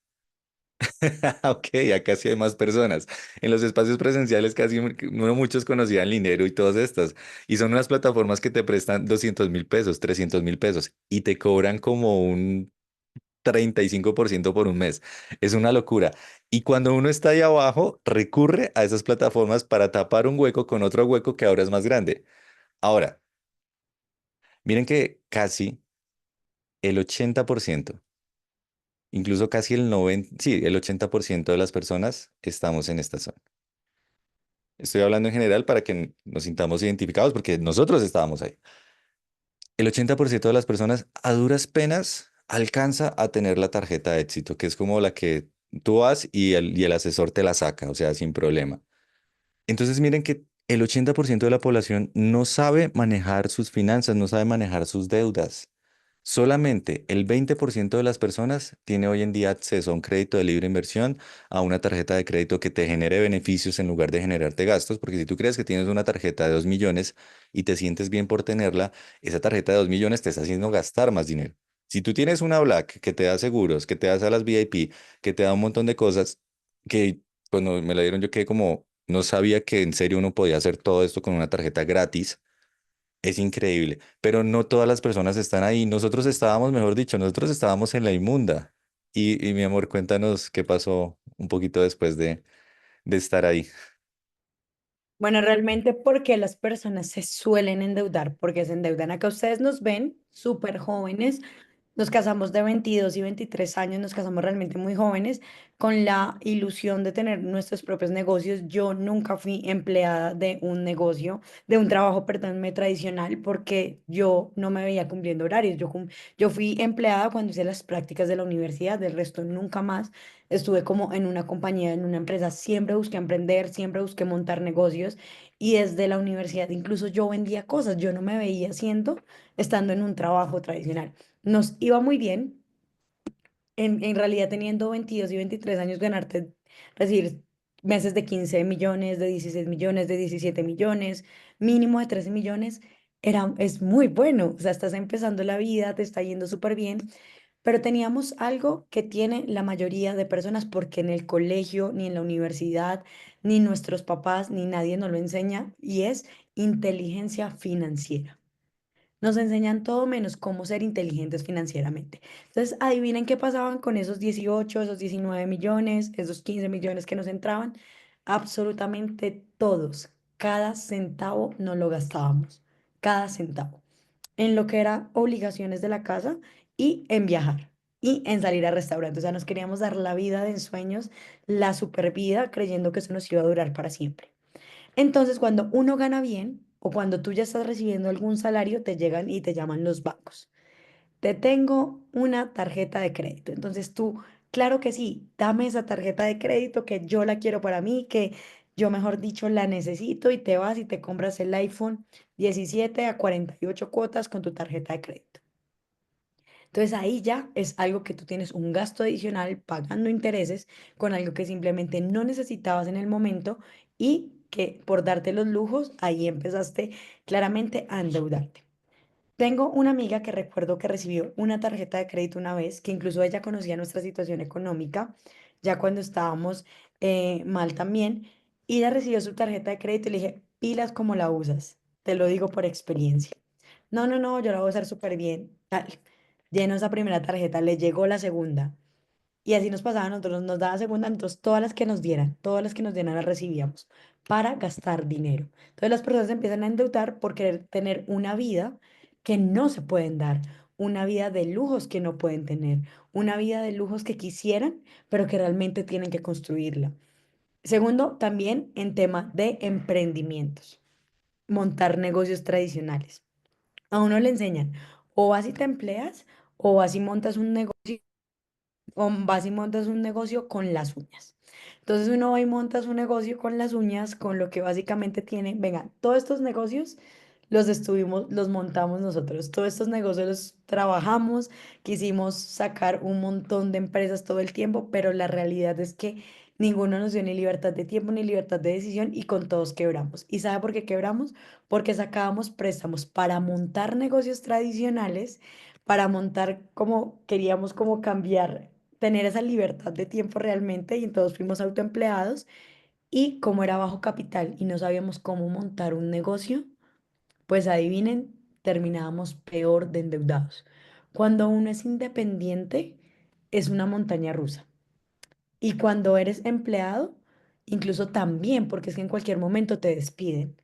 Ok, acá sí hay más personas. En los espacios presenciales casi no muchos conocían Linero y todas estas. Y son unas plataformas que te prestan 200.000 pesos, 300.000 pesos y te cobran como un 35% por un mes. Es una locura. Y cuando uno está ahí abajo, recurre a esas plataformas para tapar un hueco con otro hueco que ahora es más grande. Ahora, miren que casi el 80%, incluso casi el 90, sí, el 80% de las personas estamos en esta zona. Estoy hablando en general para que nos sintamos identificados porque nosotros estábamos ahí. El 80% de las personas a duras penas alcanza a tener la tarjeta de éxito, que es como la que tú vas y el asesor te la saca, o sea, sin problema. Entonces miren que el 80% de la población no sabe manejar sus finanzas, no sabe manejar sus deudas. Solamente el 20% de las personas tiene hoy en día acceso a un crédito de libre inversión, a una tarjeta de crédito que te genere beneficios en lugar de generarte gastos, porque si tú crees que tienes una tarjeta de 2 millones y te sientes bien por tenerla, esa tarjeta de 2 millones te está haciendo gastar más dinero. Si tú tienes una Black que te da seguros, que te da salas VIP, que te da un montón de cosas, que cuando me la dieron yo quedé como, no sabía que en serio uno podía hacer todo esto con una tarjeta gratis. Es increíble, pero no todas las personas están ahí. Nosotros estábamos, mejor dicho, nosotros estábamos en la inmunda. Y mi amor, cuéntanos qué pasó un poquito después de estar ahí. Bueno, realmente porque las personas se suelen endeudar, porque se endeudan. Acá ustedes nos ven súper jóvenes, nos casamos de 22 y 23 años, nos casamos realmente muy jóvenes, con la ilusión de tener nuestros propios negocios. Yo nunca fui empleada de un negocio, de un trabajo, perdón, tradicional, porque yo no me veía cumpliendo horarios. Yo fui empleada cuando hice las prácticas de la universidad, del resto nunca más. Estuve como en una compañía, en una empresa, siempre busqué emprender, siempre busqué montar negocios y desde la universidad incluso yo vendía cosas, yo no me veía haciendo estando en un trabajo tradicional. Nos iba muy bien, en realidad teniendo 22 y 23 años ganarte, recibir meses de 15 millones, de 16 millones, de 17 millones, mínimo de 13 millones, es muy bueno, o sea, estás empezando la vida, te está yendo súper bien, pero teníamos algo que tiene la mayoría de personas porque en el colegio, ni en la universidad, ni nuestros papás, ni nadie nos lo enseña, y es inteligencia financiera. Nos enseñan todo menos cómo ser inteligentes financieramente. Entonces, adivinen qué pasaban con esos 18, esos 19 millones, esos 15 millones que nos entraban. Absolutamente todos, cada centavo no lo gastábamos, cada centavo, en lo que era obligaciones de la casa y en viajar y en salir a restaurantes. O sea, nos queríamos dar la vida de ensueños, la super vida, creyendo que eso nos iba a durar para siempre. Entonces, cuando uno gana bien o cuando tú ya estás recibiendo algún salario, te llegan y te llaman los bancos. Te tengo una tarjeta de crédito. Entonces tú, claro que sí, dame esa tarjeta de crédito que yo la quiero para mí, que yo, mejor dicho, la necesito y te vas y te compras el iPhone 17 a 48 cuotas con tu tarjeta de crédito. Entonces ahí ya es algo que tú tienes un gasto adicional pagando intereses con algo que simplemente no necesitabas en el momento y que por darte los lujos, ahí empezaste claramente a endeudarte. Tengo una amiga que recuerdo que recibió una tarjeta de crédito una vez, que incluso ella conocía nuestra situación económica, ya cuando estábamos mal también, y ella recibió su tarjeta de crédito y le dije, pilas como la usas, te lo digo por experiencia. No, no, no, yo la voy a usar súper bien. Tal. Llenó esa primera tarjeta, le llegó la segunda. Y así nos pasaba, a nosotros nos daba segunda, entonces todas las que nos dieran, todas las que nos dieran las recibíamos para gastar dinero. Entonces las personas se empiezan a endeudar por querer tener una vida que no se pueden dar, una vida de lujos que no pueden tener, una vida de lujos que quisieran, pero que realmente tienen que construirla. Segundo, también en tema de emprendimientos, montar negocios tradicionales. A uno le enseñan, o vas y te empleas, o vas y montas un negocio o vas y montas un negocio con las uñas. Entonces uno va y montas un negocio con las uñas, con lo que básicamente tiene, venga, todos estos negocios los montamos nosotros, todos estos negocios los trabajamos, quisimos sacar un montón de empresas todo el tiempo, pero la realidad es que ninguno nos dio ni libertad de tiempo ni libertad de decisión y con todos quebramos. ¿Y sabe por qué quebramos? Porque sacábamos préstamos para montar negocios tradicionales, para montar como queríamos como cambiar tener esa libertad de tiempo realmente y todos fuimos autoempleados y como era bajo capital y no sabíamos cómo montar un negocio, pues adivinen, terminábamos peor de endeudados. Cuando uno es independiente, es una montaña rusa. Y cuando eres empleado, incluso también, porque es que en cualquier momento te despiden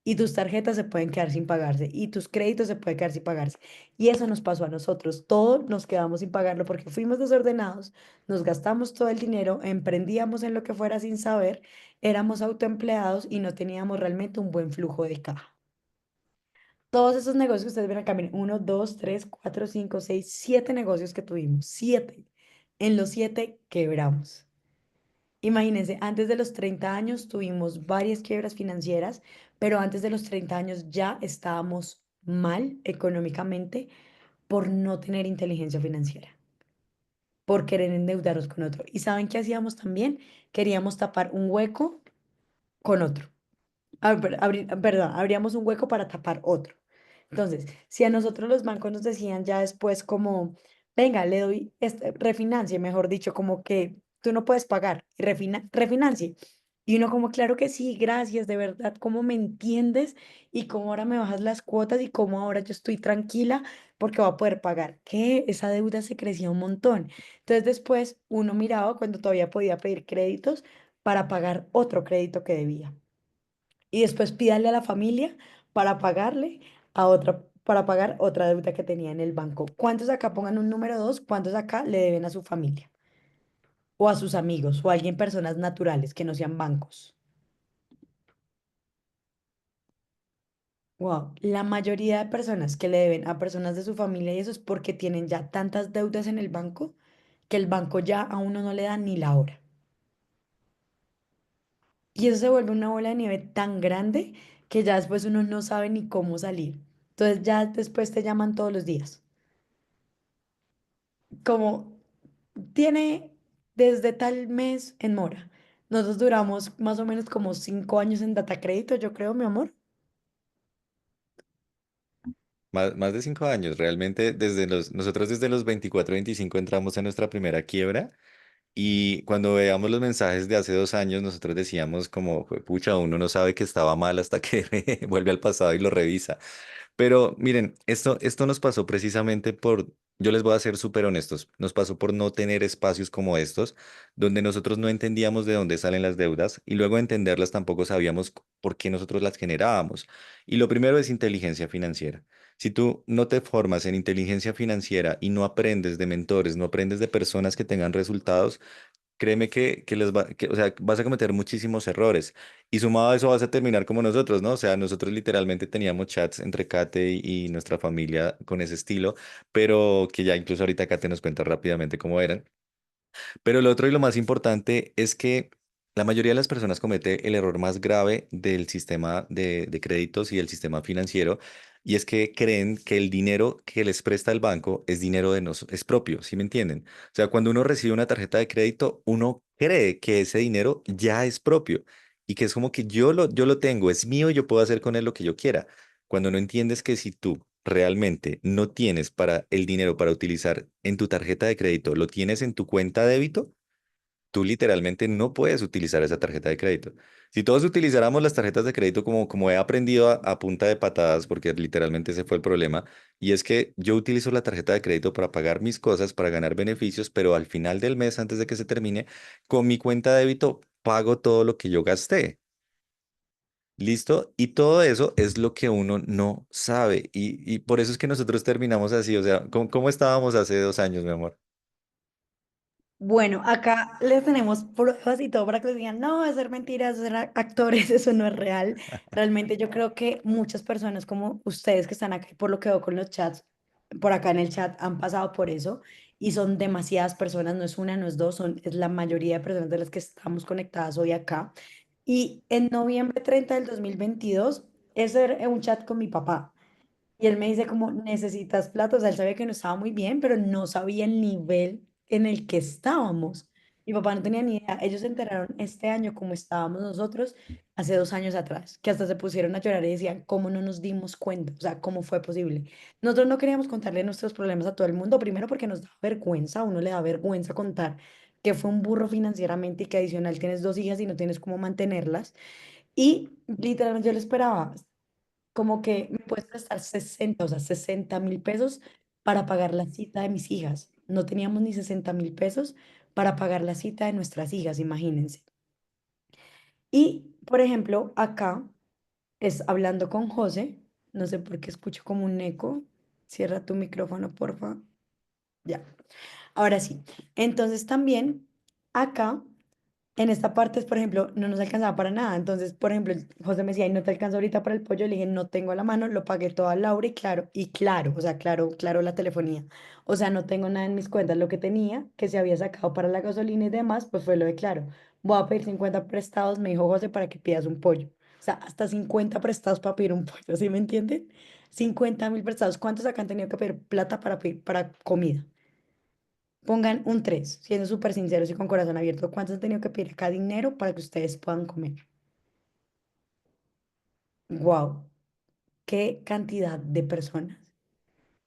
y tus tarjetas se pueden quedar sin pagarse y tus créditos se pueden quedar sin pagarse. Y eso nos pasó a nosotros. Todo nos quedamos sin pagarlo porque fuimos desordenados, nos gastamos todo el dinero, emprendíamos en lo que fuera sin saber, éramos autoempleados y no teníamos realmente un buen flujo de caja. Todos esos negocios que ustedes ven acá, miren, uno, dos, tres, cuatro, cinco, seis, siete negocios que tuvimos, siete. En los siete quebramos. Imagínense, antes de los 30 años tuvimos varias quiebras financieras, pero antes de los 30 años ya estábamos mal económicamente por no tener inteligencia financiera, por querer endeudarnos con otro. ¿Y saben qué hacíamos también? Queríamos tapar un hueco con otro. Perdón, abríamos un hueco para tapar otro. Entonces, si a nosotros los bancos nos decían ya después como, venga, le doy, este, refinancie, mejor dicho, como que tú no puedes pagar, y refinancie. Y uno como, claro que sí, gracias, de verdad, ¿cómo me entiendes? Y cómo ahora me bajas las cuotas y cómo ahora yo estoy tranquila porque voy a poder pagar. Que esa deuda se crecía un montón. Entonces después uno miraba cuando todavía podía pedir créditos para pagar otro crédito que debía y después pídale a la familia para pagarle a otra, para pagar otra deuda que tenía en el banco. ¿Cuántos acá pongan un número dos? ¿Cuántos acá le deben a su familia o a sus amigos o a alguien, personas naturales que no sean bancos? Wow, la mayoría de personas que le deben a personas de su familia y eso es porque tienen ya tantas deudas en el banco que el banco ya a uno no le da ni la hora. Y eso se vuelve una bola de nieve tan grande que ya después uno no sabe ni cómo salir. Entonces ya después te llaman todos los días. Como tiene desde tal mes en mora. Nosotros duramos más o menos como 5 años en data crédito, yo creo, mi amor. Más de 5 años, realmente nosotros desde los 24 25 entramos en nuestra primera quiebra y cuando veíamos los mensajes de hace 2 años nosotros decíamos como, pucha, uno no sabe que estaba mal hasta que vuelve al pasado y lo revisa. Pero miren, esto nos pasó precisamente yo les voy a ser súper honestos, nos pasó por no tener espacios como estos, donde nosotros no entendíamos de dónde salen las deudas y luego de entenderlas tampoco sabíamos por qué nosotros las generábamos. Y lo primero es inteligencia financiera. Si tú no te formas en inteligencia financiera y no aprendes de mentores, no aprendes de personas que tengan resultados, créeme o sea, vas a cometer muchísimos errores. Y sumado a eso vas a terminar como nosotros, ¿no? O sea, nosotros literalmente teníamos chats entre Kate y nuestra familia con ese estilo, pero que ya incluso ahorita Kate nos cuenta rápidamente cómo eran. Pero lo otro y lo más importante es que la mayoría de las personas comete el error más grave del sistema de créditos y del sistema financiero, y es que creen que el dinero que les presta el banco es dinero es propio, ¿sí me entienden? O sea, cuando uno recibe una tarjeta de crédito, uno cree que ese dinero ya es propio y que es como que yo lo tengo, es mío, yo puedo hacer con él lo que yo quiera. Cuando no entiendes que si tú realmente no tienes para el dinero para utilizar en tu tarjeta de crédito, lo tienes en tu cuenta de débito, tú literalmente no puedes utilizar esa tarjeta de crédito. Si todos utilizáramos las tarjetas de crédito como he aprendido a punta de patadas, porque literalmente ese fue el problema, y es que yo utilizo la tarjeta de crédito para pagar mis cosas, para ganar beneficios, pero al final del mes, antes de que se termine, con mi cuenta de débito pago todo lo que yo gasté. ¿Listo? Y todo eso es lo que uno no sabe. Y por eso es que nosotros terminamos así. O sea, ¿cómo estábamos hace 2 años, mi amor? Bueno, acá les tenemos pruebas y todo para que les digan, no, es ser mentiras, ser actores, eso no es real. Realmente yo creo que muchas personas como ustedes que están acá, y por lo que veo con los chats, por acá en el chat, han pasado por eso y son demasiadas personas, no es una, no es dos, es la mayoría de personas de las que estamos conectadas hoy acá. Y en noviembre 30 del 2022, ese era un chat con mi papá. Y él me dice como, necesitas plata, o sea, él sabía que no estaba muy bien, pero no sabía el nivel en el que estábamos. Mi papá no tenía ni idea. Ellos se enteraron este año como estábamos nosotros hace 2 años atrás, que hasta se pusieron a llorar y decían, ¿cómo no nos dimos cuenta? O sea, ¿cómo fue posible? Nosotros no queríamos contarle nuestros problemas a todo el mundo, primero porque nos da vergüenza, a uno le da vergüenza contar que fue un burro financieramente y que adicional tienes 2 hijas y no tienes cómo mantenerlas. Y literalmente yo le esperaba como que me puedes prestar 60, o sea, 60.000 pesos para pagar la cita de mis hijas. No teníamos ni 60.000 pesos para pagar la cita de nuestras hijas, imagínense. Y, por ejemplo, acá es hablando con José, no sé por qué escucho como un eco. Cierra tu micrófono, porfa. Ya. Ahora sí. Entonces también acá en esta parte, por ejemplo, no nos alcanzaba para nada. Entonces, por ejemplo, José me decía, ¿y no te alcanza ahorita para el pollo? Le dije, no tengo a la mano, lo pagué todo a Laura y claro, o sea, claro, claro la telefonía. O sea, no tengo nada en mis cuentas. Lo que tenía, que se había sacado para la gasolina y demás, pues fue lo de claro. Voy a pedir 50 prestados, me dijo José, para que pidas un pollo. O sea, hasta 50 prestados para pedir un pollo, ¿sí me entienden? 50.000 prestados. ¿Cuántos acá han tenido que pedir plata para pedir para comida? Pongan un 3 siendo súper sinceros y con corazón abierto. ¿Cuántos han tenido que pedir acá dinero para que ustedes puedan comer? ¡Wow! ¡Qué cantidad de personas!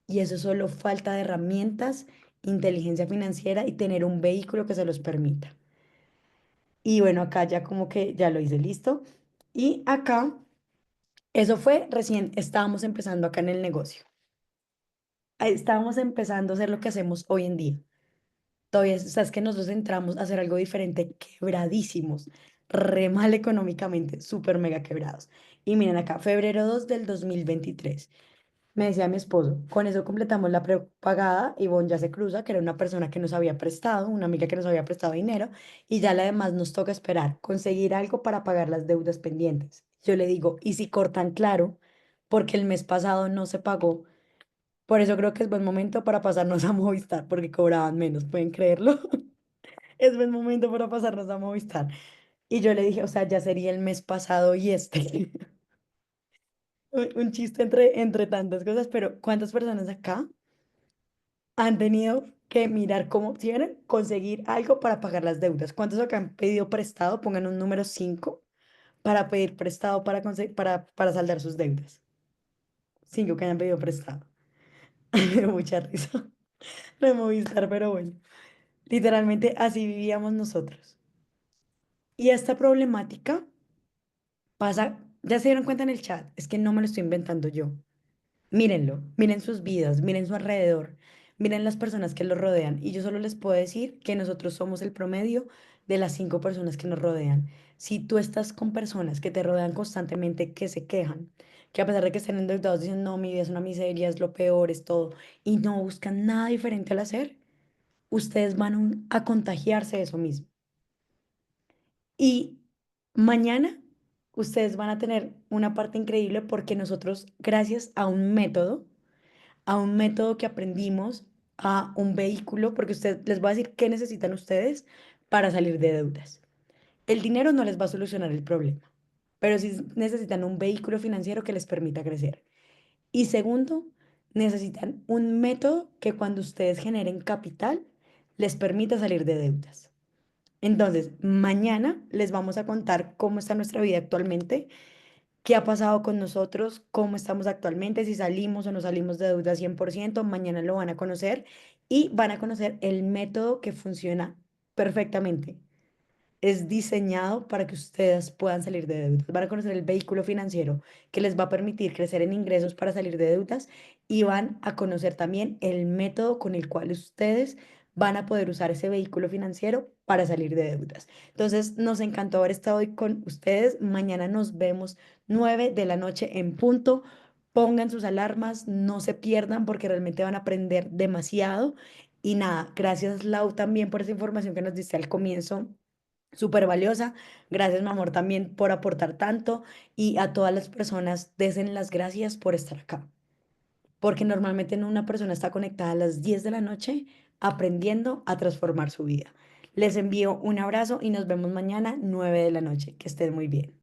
Y eso es solo falta de herramientas, inteligencia financiera y tener un vehículo que se los permita. Y bueno, acá ya como que ya lo hice listo. Y acá, eso fue recién, estábamos empezando acá en el negocio. Ahí estábamos empezando a hacer lo que hacemos hoy en día. Todavía, o sea, es que nosotros entramos a hacer algo diferente, quebradísimos, re mal económicamente, súper mega quebrados. Y miren acá, febrero 2 del 2023. Me decía mi esposo, con eso completamos la prepagada, Ivonne ya se cruza, que era una persona que nos había prestado, una amiga que nos había prestado dinero, y ya la demás nos toca esperar, conseguir algo para pagar las deudas pendientes. Yo le digo, ¿y si cortan claro? Porque el mes pasado no se pagó. Por eso creo que es buen momento para pasarnos a Movistar, porque cobraban menos, ¿pueden creerlo? Es buen momento para pasarnos a Movistar. Y yo le dije, o sea, ya sería el mes pasado y este. Un chiste entre tantas cosas, pero ¿cuántas personas acá han tenido que mirar cómo quieren conseguir algo para pagar las deudas? ¿Cuántos acá han pedido prestado? Pongan un número 5 para pedir prestado para saldar sus deudas. 5 que hayan pedido prestado. Me dio mucha risa. Lo de Movistar, pero bueno. Literalmente así vivíamos nosotros. Y esta problemática pasa, ya se dieron cuenta en el chat, es que no me lo estoy inventando yo. Mírenlo, miren sus vidas, miren su alrededor, miren las personas que lo rodean. Y yo solo les puedo decir que nosotros somos el promedio de las 5 personas que nos rodean. Si tú estás con personas que te rodean constantemente, que se quejan, que a pesar de que estén endeudados dicen, no, mi vida es una miseria, es lo peor, es todo, y no buscan nada diferente al hacer, ustedes van a contagiarse de eso mismo. Y mañana ustedes van a tener una parte increíble porque nosotros, gracias a un método que aprendimos, a un vehículo, porque usted les va a decir qué necesitan ustedes para salir de deudas. El dinero no les va a solucionar el problema, pero sí necesitan un vehículo financiero que les permita crecer. Y segundo, necesitan un método que cuando ustedes generen capital les permita salir de deudas. Entonces, mañana les vamos a contar cómo está nuestra vida actualmente, qué ha pasado con nosotros, cómo estamos actualmente, si salimos o no salimos de deuda 100%. Mañana lo van a conocer y van a conocer el método que funciona perfectamente. Es diseñado para que ustedes puedan salir de deudas. Van a conocer el vehículo financiero que les va a permitir crecer en ingresos para salir de deudas y van a conocer también el método con el cual ustedes van a poder usar ese vehículo financiero para salir de deudas. Entonces, nos encantó haber estado hoy con ustedes. Mañana nos vemos 9 de la noche en punto. Pongan sus alarmas, no se pierdan porque realmente van a aprender demasiado. Y nada, gracias Lau también por esa información que nos diste al comienzo, súper valiosa. Gracias, mi amor, también por aportar tanto y a todas las personas, desen las gracias por estar acá, porque normalmente no una persona está conectada a las 10 de la noche aprendiendo a transformar su vida. Les envío un abrazo y nos vemos mañana 9 de la noche. Que estén muy bien.